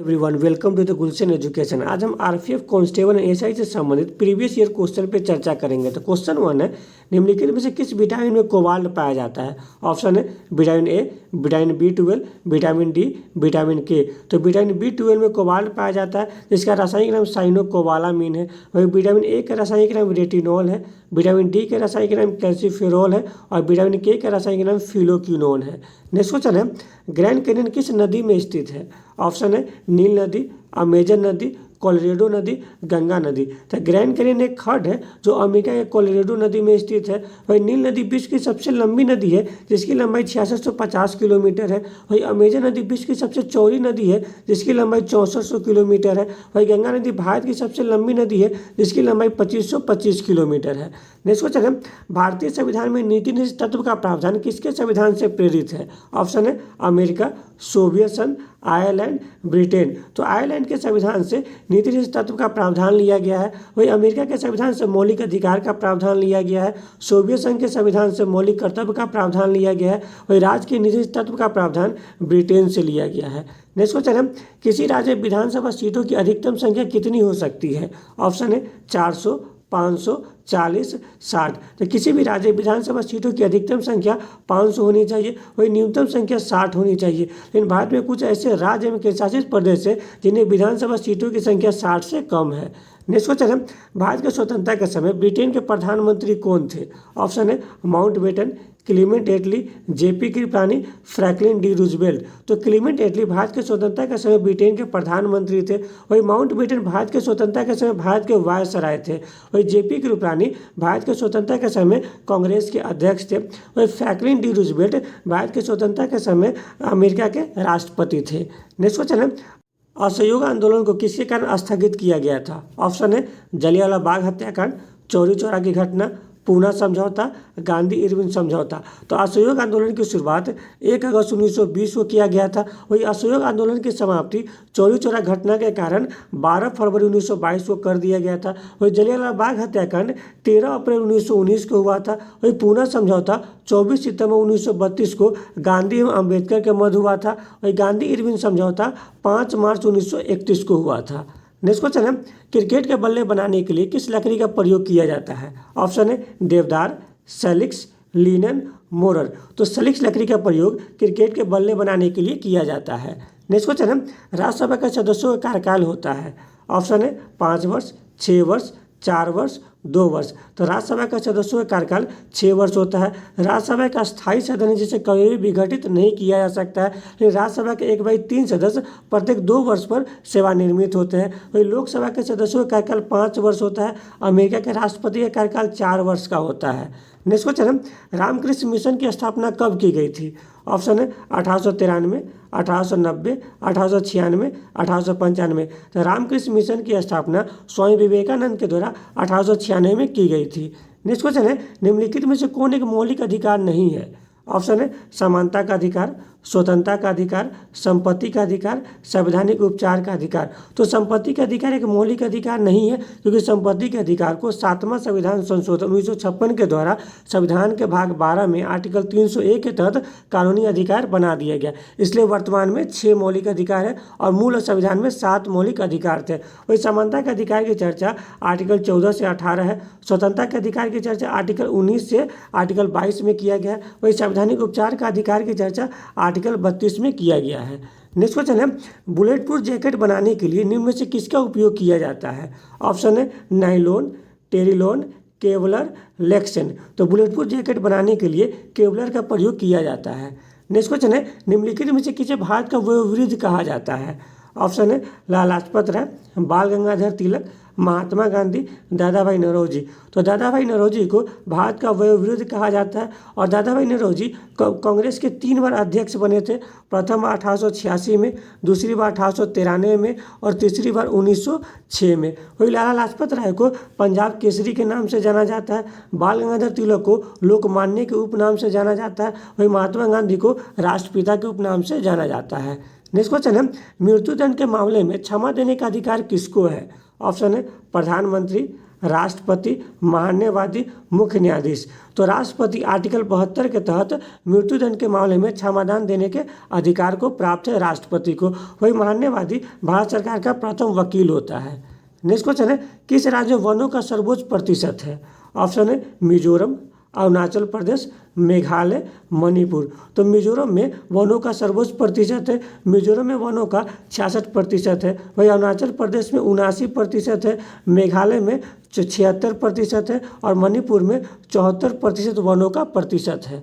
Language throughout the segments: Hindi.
Everyone welcome to the Gulshan education. आज हम आरपीएफ कांस्टेबल एंड एसआई से संबंधित प्रीवियस ईयर क्वेश्चन पे चर्चा करेंगे। तो क्वेश्चन 1 है, निम्नलिखित में से किस विटामिन में कोबाल्ट पाया जाता है? ऑप्शन है vitamin A, vitamin B12, vitamin D, vitamin के। तो विटामिन B12 में कोबाल्ट पाया जाता है जिसका रासायनिक नाम साइनोकोबालामीन है। वही विटामिन ए का रासायनिक नाम रेटिनॉल है, विटामिन डी के रासायनिक नाम कैल्सीफेरॉल है और विटामिन के का रासायनिक नाम फिलोक्विनोन है। नेक्स्ट क्वेश्चन है, ग्रैंड कैनियन किस नदी में स्थित है? ऑप्शन है नील नदी, अमेजन नदी, कोलोराडो नदी, गंगा नदी। तो ग्रैंड कैनियन एक खड्ड है जो अमेरिका के कोलोराडो नदी में स्थित है। वही नील नदी विश्व की सबसे लंबी नदी है जिसकी लंबाई 6650 किलोमीटर है। वही अमेजन नदी विश्व की सबसे चौड़ी नदी है जिसकी लंबाई 6400 किलोमीटर है। वही गंगा नदी भारत की सबसे लंबी नदी है जिसकी लंबाई 2525 किलोमीटर है। नेक्स्ट क्वेश्चन है, भारतीय संविधान में नीति निधि तत्व का प्रावधान किसके संविधान से प्रेरित है? ऑप्शन है अमेरिका, सोवियत संघ, आयरलैंड, ब्रिटेन। तो आयरलैंड के संविधान से नीति निधि तत्व का प्रावधान लिया गया है। वही अमेरिका के संविधान से मौलिक अधिकार का प्रावधान लिया गया है। सोवियत संघ के संविधान से मौलिक कर्तव्य का प्रावधान लिया गया है। वही राज्य के निधि तत्व का प्रावधान ब्रिटेन से लिया गया है। नेक्स्ट क्वेश्चन है, किसी राज्य में विधानसभा सीटों की अधिकतम संख्या कितनी हो सकती है? ऑप्शन है 400, 500, 40, 60। तो किसी भी राज्य विधानसभा सीटों की अधिकतम संख्या 500 होनी चाहिए, वही न्यूनतम संख्या 60 होनी चाहिए। लेकिन भारत में कुछ ऐसे राज्य एवं केंद्रशासित प्रदेश है जिन्हें विधानसभा सीटों की संख्या 60 से कम है। नेक्स्ट क्वेश्चन है, भारत की स्वतंत्रता के समय ब्रिटेन के प्रधानमंत्री कौन थे? ऑप्शन है Mountbatten, Clement Attlee, JP Kripalani, Franklin D Roosevelt. तो क्लीमेंट एटली भारत के स्वतंत्रता के समय ब्रिटेन के प्रधानमंत्री थे। वही माउंटबेटन भारत के स्वतंत्रता के समय भारत के वायसराय थे। वही जेपी कृपलानी भारत के स्वतंत्रता के समय कांग्रेस के अध्यक्ष थे। वही फ्रैंकलिन डी रूजवेल्ट भारत के स्वतंत्रता के समय अमेरिका के राष्ट्रपति थे। नेक्स्ट क्वेश्चन है, असहयोग आंदोलन को किसके कारण स्थगित किया गया था? ऑप्शन है जलियांवाला बाग हत्याकांड, चौरी चौरा की घटना, पूना समझौता, गांधी इरविन समझौता। तो असहयोग आंदोलन की शुरुआत 1 अगस्त 1920 को किया गया था। वही असहयोग आंदोलन की समाप्ति चौरी चौरा घटना के कारण 12 फरवरी 1922 को कर दिया गया था। वही जलियांवाला बाग हत्याकांड 13 अप्रैल 1919 को हुआ था। वही पूना समझौता 24 सितंबर 1932 को गांधी एवं अम्बेडकर के मध्य हुआ था। वही गांधी इरविन समझौता 5 मार्च 1931 को हुआ था। नेक्स्ट क्वेश्चन है, क्रिकेट के बल्ले बनाने के लिए किस लकड़ी का प्रयोग किया जाता है? ऑप्शन है देवदार, सैलिक्स, लिनन, मोरर। तो सैलिक्स लकड़ी का प्रयोग क्रिकेट के बल्ले बनाने के लिए किया जाता है। नेक्स्ट क्वेश्चन है, राज्यसभा के सदस्यों का कार्यकाल होता है? ऑप्शन है 5 वर्ष, 6 वर्ष, 4 वर्ष, 2 वर्ष। तो राज्यसभा का सदस्यों का कार्यकाल 6 वर्ष होता है। राज्यसभा का स्थायी सदन है जिसे कभी भी विघटित नहीं किया जा सकता है। लेकिन राज्यसभा के 1/3 सदस्य प्रत्येक 2 वर्ष पर सेवानिवृत्त होते हैं। वही लोकसभा के सदस्यों का कार्यकाल 5 वर्ष होता है। अमेरिका के राष्ट्रपति का कार्यकाल 4 वर्ष का होता है। नेक्स्ट क्वेश्चन, रामकृष्ण मिशन की स्थापना कब की गई थी? ऑप्शन है 1893, 1890, 1896, 1895। तो रामकृष्ण मिशन की स्थापना स्वामी विवेकानंद के द्वारा 1896 में की गई थी। नेक्स्ट क्वेश्चन है, निम्नलिखित में से कौन एक मौलिक अधिकार नहीं है? ऑप्शन है समानता का अधिकार, स्वतंत्रता का अधिकार, संपत्ति का अधिकार, संवैधानिक उपचार का अधिकार। तो संपत्ति का अधिकार एक मौलिक अधिकार नहीं है क्योंकि संपत्ति के अधिकार को 7वां संविधान संशोधन 1956 के द्वारा संविधान के भाग 12 में आर्टिकल 301 के तहत कानूनी अधिकार बना दिया गया। इसलिए वर्तमान में 6 मौलिक अधिकार है और मूल संविधान में 7 मौलिक अधिकार थे। वही समानता के अधिकार की चर्चा आर्टिकल 14 से 18 है। स्वतंत्रता के अधिकार की चर्चा आर्टिकल 19 से आर्टिकल 22 में किया गया है। वही संवैधानिक उपचार का अधिकार की चर्चा आर्टिकल 32 में किया गया है। नेक्स्ट क्वेश्चन है, बुलेट प्रूफ जैकेट बनाने के लिए निम्न में से किसका उपयोग किया जाता है? ऑप्शन है नायलॉन, टेरिलॉन, केवलर, लेक्सेन। तो बुलेट प्रूफ जैकेट बनाने के लिए केवलर का प्रयोग किया जाता है। नेक्स्ट क्वेश्चन है, निम्नलिखित में से किसे भारत का वयोवृद्ध कहा जाता है? ऑप्शन है लाला लाजपत राय, बाल गंगाधर तिलक, महात्मा गांधी, दादा भाई नौरोजी। तो दादा भाई नौरोजी को भारत का वयोवृद्ध कहा जाता है और दादा भाई नौरोजी कांग्रेस के 3 बार अध्यक्ष बने थे। प्रथम बार 1886 में, दूसरी बार 1893 में और तीसरी बार 1906 में। वही लाला लाजपत राय को पंजाब केसरी के नाम से जाना जाता है। बाल गंगाधर तिलक को लोकमान्य के उपनाम से जाना जाता है। वही महात्मा गांधी को राष्ट्रपिता के उपनाम से जाना जाता है। नेक्स्ट क्वेश्चन है, मृत्युदंड के मामले में क्षमा देने का अधिकार किसको है? ऑप्शन है प्रधानमंत्री, राष्ट्रपति, महान्यायवादी, मुख्य न्यायाधीश। तो राष्ट्रपति आर्टिकल 72 के तहत मृत्युदंड के मामले में क्षमादान देने के अधिकार को प्राप्त है राष्ट्रपति को। वही महान्यायवादी भारत सरकार का प्रथम वकील होता है। नेक्स्ट क्वेश्चन है, किस राज्य में वनों का सर्वोच्च प्रतिशत है? ऑप्शन है मिजोरम, अरुणाचल प्रदेश, मेघालय, मणिपुर। तो मिजोरम में वनों का सर्वोच्च प्रतिशत है। मिजोरम में वनों का 66% है। वही अरुणाचल प्रदेश में 79% है, मेघालय में 76% है और मणिपुर में 74% वनों का प्रतिशत है।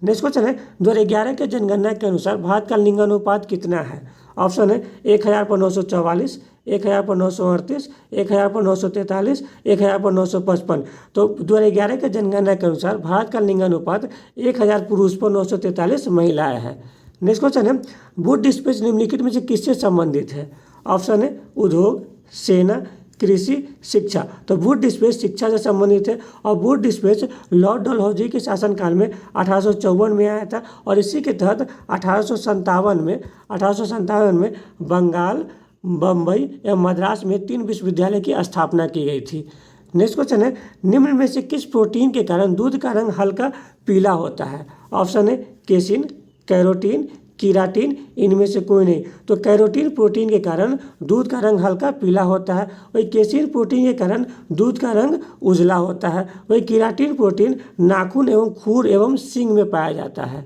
नेक्स्ट क्वेश्चन है, 2011 के जनगणना के अनुसार भारत का लिंगानुपात कितना है? ऑप्शन है 1000 पर 944, 1000 पर 938, 1000 पर 943, 1000 पर 955। तो 2011 के जनगणना के अनुसार भारत का लिंगानुपात 1000 पुरुष पर 943 महिलाएं है। नेक्स्ट क्वेश्चन है, वुड डिस्पेच निम्नलिखित में से किससे संबंधित है? ऑप्शन है उद्योग, सेना, कृषि, शिक्षा। तो वुड डिस्पेच शिक्षा से संबंधित है और वुड डिस्पेच लॉर्ड डलहौजी के शासनकाल में 1854 में आया था और इसी के तहत 1857 में बंगाल, बम्बई एवं मद्रास में 3 विश्वविद्यालय की स्थापना की गई थी। नेक्स्ट क्वेश्चन है, निम्न में से किस प्रोटीन के कारण दूध का रंग हल्का पीला होता है? ऑप्शन है केसिन, कैरोटीन, कीराटिन, इनमें से कोई नहीं। तो कैरोटीन प्रोटीन के कारण दूध का रंग हल्का पीला होता है। वही केसिन प्रोटीन के कारण दूध का रंग उजला होता है। वही कीराटिन प्रोटीन नाखून एवं खूर एवं सींग में पाया जाता है।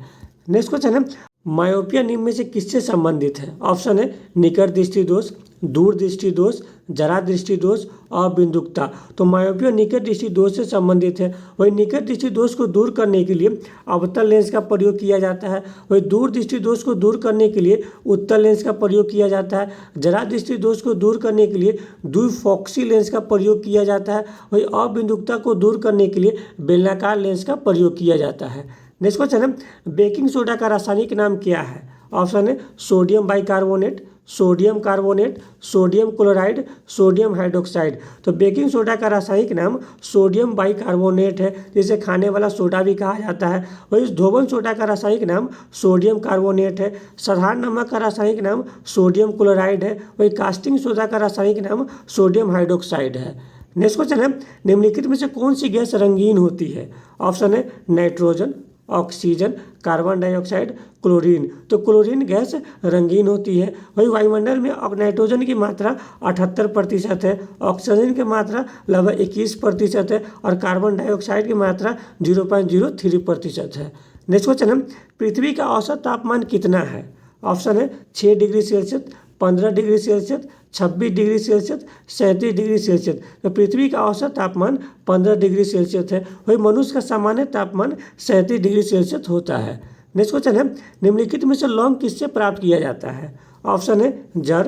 नेक्स्ट क्वेश्चन है, मायोपिया निम्न में से किससे संबंधित है? ऑप्शन है निकट दृष्टि दोष, दूर दृष्टि दोष, जरा दृष्टि दोष और बिंदुकता। तो मायोपिया निकट दृष्टि दोष से संबंधित है। वही निकट दृष्टि दोष को दूर करने के लिए अवतल लेंस का प्रयोग किया जाता है। वही दूर दृष्टि दोष को दूर करने के लिए उत्तल लेंस का प्रयोग किया जाता है। जरा दृष्टि दोष को दूर करने के लिए द्विफॉक्सी लेंस का प्रयोग किया जाता है। वही अबिंदुकता को दूर करने के लिए बेलनाकार लेंस का प्रयोग किया जाता है। नेक्स्ट क्वेश्चन है, बेकिंग सोडा का रासायनिक नाम क्या है? ऑप्शन है sodium bicarbonate, sodium carbonate, sodium chloride, sodium hydroxide. तो बेकिंग सोडा का रासायनिक नाम सोडियम बाइकार्बोनेट है, जिसे खाने वाला सोडा भी कहा जाता है। वही धोबन सोडा का रासायनिक नाम सोडियम कार्बोनेट है। साधारण नमक का रासायनिक नाम सोडियम क्लोराइड है। वही कास्टिंग सोडा का रासायनिक नाम सोडियम हाइड्रोक्साइड है। नेक्स्ट क्वेश्चन है, निम्नलिखित में से कौन सी गैस रंगीन होती है? ऑप्शन है nitrogen, oxygen, carbon dioxide, chlorine. तो क्लोरीन गैस रंगीन होती है। वही वायुमंडल में नाइट्रोजन की मात्रा 78% है, ऑक्सीजन की मात्रा लगभग 21% है और कार्बन डाइऑक्साइड की मात्रा 0.03% है। नेक्स्ट क्वेश्चन है, पृथ्वी का औसत तापमान कितना है? ऑप्शन है 6 degree Celsius, 15 degree Celsius, 26 degree Celsius, 37 degree Celsius. तो पृथ्वी का औसत तापमान 15 डिग्री सेल्सियस है। वही मनुष्य का सामान्य तापमान 37 डिग्री सेल्सियस होता है। नेक्स्ट क्वेश्चन है, निम्नलिखित में से लौंग किससे प्राप्त किया जाता है? ऑप्शन है जड़,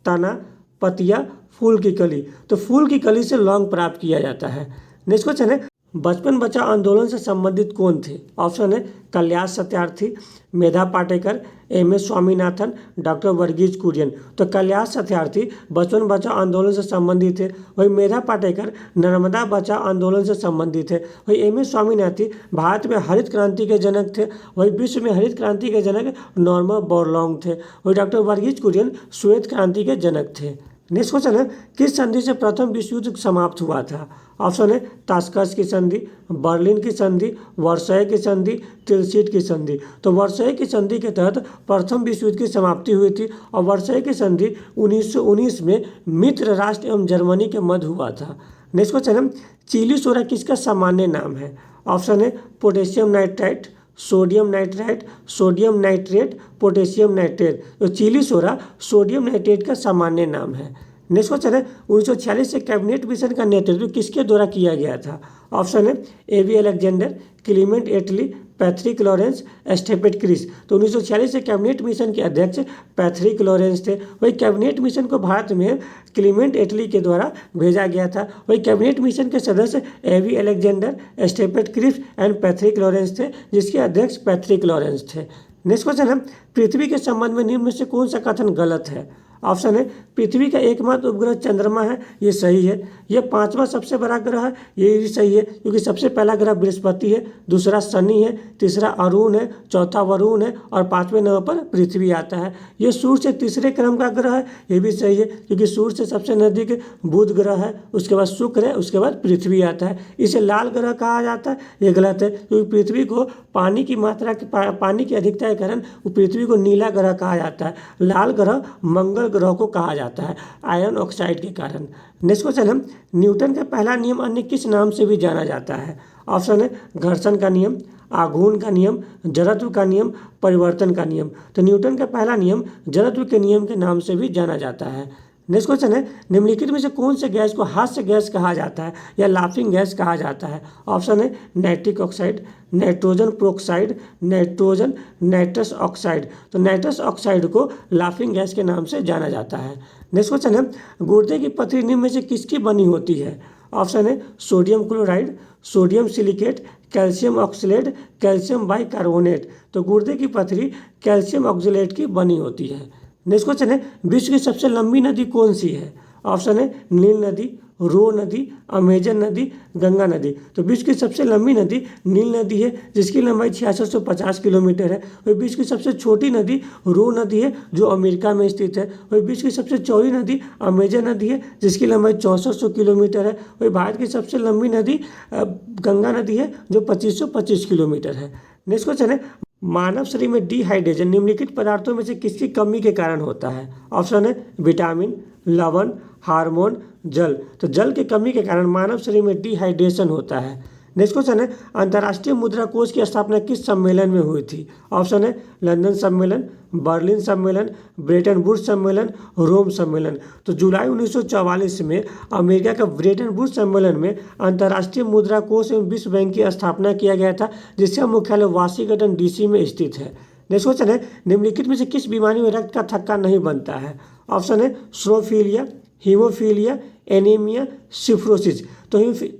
तना, पतिया, फूल की कली। तो फूल की कली से लौंग प्राप्त किया जाता है। नेक्स्ट क्वेश्चन है, बचपन बचाओ आंदोलन से संबंधित कौन थे? ऑप्शन है कल्याण सत्यार्थी, मेधा पाटेकर, एम.एस. स्वामीनाथन, डॉक्टर वर्गीज कुरियन। तो कल्याण सत्यार्थी बचपन बचाओ आंदोलन से संबंधित है। वही मेधा पाटेकर नर्मदा बचाओ आंदोलन से संबंधित है। वही एम.एस. स्वामीनाथन भारत में हरित क्रांति के जनक थे। वही विश्व में हरित क्रांति के जनक नॉर्मन बोरलॉन्ग थे। वही डॉक्टर वर्गीज कुरियन श्वेत क्रांति के जनक थे। नेक्स्ट क्वेश्चन है, किस संधि से प्रथम विश्व युद्ध समाप्त हुआ था? ऑप्शन है ताशकंद की संधि, बर्लिन की संधि, वर्साय की संधि, तिलसिट की संधि। तो वर्साय की संधि के तहत प्रथम विश्व युद्ध की समाप्ति हुई थी और वर्साय की संधि 1919 में मित्र राष्ट्र एवं जर्मनी के मध्य हुआ था। नेक्स्ट क्वेश्चन है, चीली सोडा किसका सामान्य नाम है? ऑप्शन है potassium nitrite, sodium nitrite, sodium nitrate, potassium nitrate. तो चिली सोडा सोडियम नाइट्रेट का सामान्य नाम है। नेक्स्ट क्वेश्चन है, 1946 से कैबिनेट मिशन का नेतृत्व किसके द्वारा किया गया था? ऑप्शन है ए.वी. अलेक्जेंडर, क्लीमेंट एटली, पैथरिक लॉरेंस, स्टेफेट क्रिस। तो 1946 से कैबिनेट मिशन के अध्यक्ष पैथरिक लॉरेंस थे। वही कैबिनेट मिशन को भारत में क्लीमेंट एटली के द्वारा भेजा गया था। वही कैबिनेट मिशन के सदस्य A V. Alexander, Stafford Cripps and Pethick Lawrence थे, जिसके अध्यक्ष पैथरिक लॉरेंस थे। नेक्स्ट क्वेश्चन है, पृथ्वी के संबंध में निम्न में से कौन सा कथन गलत है? ऑप्शन है पृथ्वी का एकमात्र उपग्रह चंद्रमा है, ये सही है। ये 5वां सबसे बड़ा ग्रह है, ये भी सही है क्योंकि सबसे पहला ग्रह बृहस्पति है, दूसरा शनि है, तीसरा अरुण है, चौथा वरुण है और 5वें नंबर पर पृथ्वी आता है। ये सूर्य से तीसरे क्रम का ग्रह है, ये भी सही है क्योंकि सूर्य से सबसे नजदीक बुध ग्रह है, उसके बाद शुक्र है, उसके बाद पृथ्वी आता है। इसे लाल ग्रह कहा जाता है, ये गलत है क्योंकि पृथ्वी को पानी की मात्रा पानी की अधिकता के कारण पृथ्वी को नीला ग्रह कहा जाता है। लाल ग्रह मंगल ग्रह को कहा जाता है आयरन ऑक्साइड के कारण। नेक्स्ट क्वेश्चन है न्यूटन का पहला नियम अन्य किस नाम से भी जाना जाता है? ऑप्शन है घर्षण का नियम, आघूर्ण का नियम, जड़त्व का नियम, परिवर्तन का नियम। तो न्यूटन का पहला नियम जड़त्व के नियम के नाम से भी जाना जाता है। नेक्स्ट क्वेश्चन है निम्नलिखित में से कौन से गैस को हास्य गैस कहा जाता है या लाफिंग गैस कहा जाता है? ऑप्शन है nitric oxide, nitrogen peroxide, nitrogen nitrous oxide. तो नाइट्रस ऑक्साइड को लाफिंग गैस के नाम से जाना जाता है। नेक्स्ट क्वेश्चन है गुर्दे की पथरी निम्न में से किसकी बनी होती है? ऑप्शन है sodium chloride, sodium silicate, calcium oxalate, calcium bicarbonate. तो गुर्दे की पथरी कैल्शियम ऑक्सलेट की बनी होती है। नेक्स्ट क्वेश्चन है विश्व की सबसे लंबी नदी कौन सी है? ऑप्शन है नील नदी, रो नदी, अमेजन नदी, गंगा नदी। तो विश्व की सबसे लंबी नदी नील नदी है जिसकी लंबाई 6650 किलोमीटर है। वही विश्व की सबसे छोटी नदी रो नदी है जो अमेरिका में स्थित है। वही विश्व की सबसे चौड़ी नदी अमेजन नदी है जिसकी लंबाई 6400 किलोमीटर है। वही भारत की सबसे लंबी नदी गंगा नदी है जो 2525 किलोमीटर है। नेक्स्ट क्वेश्चन है मानव शरीर में डिहाइड्रेशन निम्नलिखित पदार्थों में से किसकी कमी के कारण होता है? ऑप्शन है विटामिन, लवण, हार्मोन, जल। तो जल की कमी के कारण मानव शरीर में डिहाइड्रेशन होता है। नेक्स्ट क्वेश्चन है अंतर्राष्ट्रीय मुद्रा कोष की स्थापना किस सम्मेलन में हुई थी? ऑप्शन है लंदन सम्मेलन, बर्लिन सम्मेलन, ब्रेटन वुड्स सम्मेलन, रोम सम्मेलन। तो जुलाई 1944 में अमेरिका का ब्रेटन वुड्स सम्मेलन में अंतर्राष्ट्रीय मुद्रा कोष एवं विश्व बैंक की स्थापना किया गया था जिसका मुख्यालय वाशिंगटन डीसी में स्थित है। नेक्स्ट क्वेश्चन है निम्नलिखित में से किस बीमारी में रक्त का थक्का नहीं बनता है? ऑप्शन है स्नोफीलिया, हीमोफीलिया, एनीमिया, सिफ्रोसिस। तो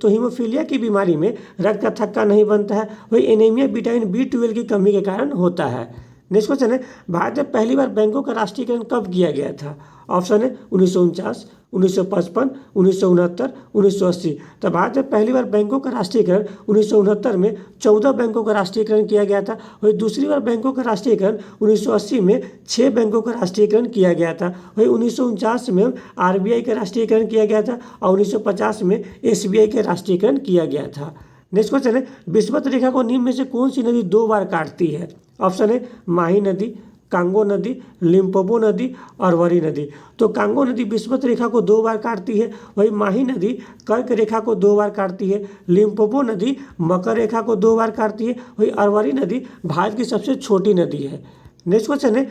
हीमोफीलिया की बीमारी में रक्त का थक्का नहीं बनता है। वही एनीमिया विटामिन B12 की कमी के कारण होता है। नेक्स्ट क्वेश्चन है भारत में पहली बार बैंकों का राष्ट्रीयकरण कब किया गया था? ऑप्शन है 1949, 1955, 1969, 1980। तो भारत में पहली बार बैंकों का राष्ट्रीयकरण 1969 में 14 बैंकों का राष्ट्रीयकरण किया गया था। वही दूसरी बार बैंकों का राष्ट्रीयकरण 1980 में 6 बैंकों का राष्ट्रीयकरण किया गया था। वही 1949 में RBI का राष्ट्रीयकरण किया गया था और 1950 में SBI का राष्ट्रीयकरण किया गया था। नेक्स्ट क्वेश्चन है विषुवत रेखा को निम्न में से कौन सी नदी 2 बार काटती है? ऑप्शन है माही नदी, कांगो नदी, लिम्पोपो नदी और वरी नदी। तो कांगो नदी विषुवत रेखा को 2 बार काटती है। वही माही नदी कर्क रेखा को 2 बार काटती है। लिम्पोपो नदी मकर रेखा को 2 बार काटती है। वही अरवरी नदी भारत की सबसे छोटी नदी है। नेक्स्ट क्वेश्चन है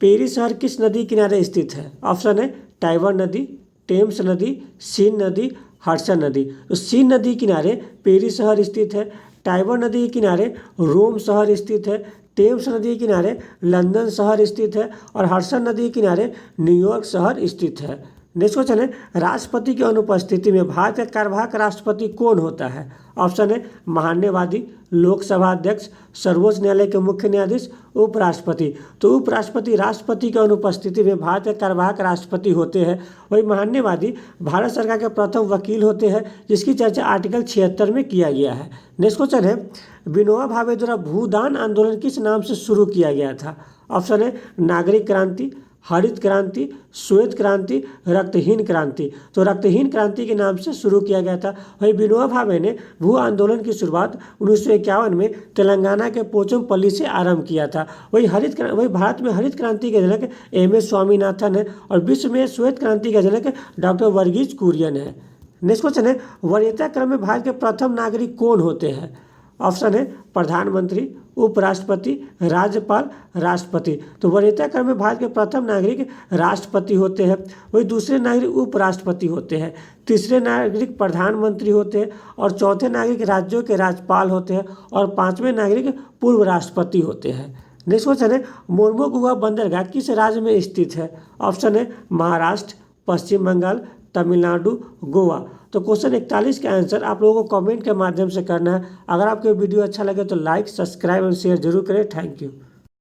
पेरी शहर किस नदी किनारे स्थित है? ऑप्शन है टाइबर नदी, टेम्स नदी, सीन नदी, हडसन नदी। तो सीन नदी किनारे पेरी शहर स्थित है, टाइबर नदी के किनारे रोम शहर स्थित है, टेम्स नदी के किनारे लंदन शहर स्थित है और हडसन नदी के किनारे न्यूयॉर्क शहर स्थित है। नेक्स्ट क्वेश्चन है राष्ट्रपति की अनुपस्थिति में भारत का कार्यवाहक राष्ट्रपति कौन होता है? ऑप्शन है महान्यवादी, लोकसभा अध्यक्ष, सर्वोच्च न्यायालय के मुख्य न्यायाधीश, उपराष्ट्रपति। तो उपराष्ट्रपति राष्ट्रपति की अनुपस्थिति में भारत के कार्यवाहक राष्ट्रपति होते हैं। वही महान्यवादी भारत सरकार के प्रथम वकील होते हैं जिसकी चर्चा आर्टिकल 76 में किया गया है। नेक्स्ट क्वेश्चन है विनोबा भावे द्वारा भूदान आंदोलन किस नाम से शुरू किया गया था? ऑप्शन है नागरिक क्रांति, हरित क्रांति, श्वेत क्रांति, रक्तहीन क्रांति। तो रक्तहीन क्रांति के नाम से शुरू किया गया था। वही विनोबा भावे ने भू आंदोलन की शुरुआत 1951 में तेलंगाना के पोचमपल्ली से आरंभ किया था। वही भारत में हरित क्रांति के जनक MS स्वामीनाथन है और विश्व में श्वेत क्रांति के जनक डॉक्टर वर्गीज कुरियन है। नेक्स्ट क्वेश्चन है वरीयता क्रम में भारत के प्रथम नागरिक कौन होते हैं? ऑप्शन है प्रधानमंत्री, उपराष्ट्रपति, राज्यपाल, राष्ट्रपति। तो वरीयता क्रम में भारत के प्रथम नागरिक राष्ट्रपति होते हैं। वही दूसरे नागरिक उपराष्ट्रपति होते हैं, तीसरे नागरिक प्रधानमंत्री होते हैं और चौथे नागरिक राज्यों के राज्यपाल होते हैं और 5वें नागरिक पूर्व राष्ट्रपति होते हैं। नेक्स्ट क्वेश्चन है मोरमुगाव बंदरगाह किस राज्य में स्थित है? ऑप्शन है महाराष्ट्र, पश्चिम बंगाल, तमिलनाडु, गोवा। तो क्वेश्चन 41 का आंसर आप लोगों को कमेंट के माध्यम से करना है। अगर आपको वीडियो अच्छा लगे तो लाइक, सब्सक्राइब और शेयर जरूर करें। Thank you.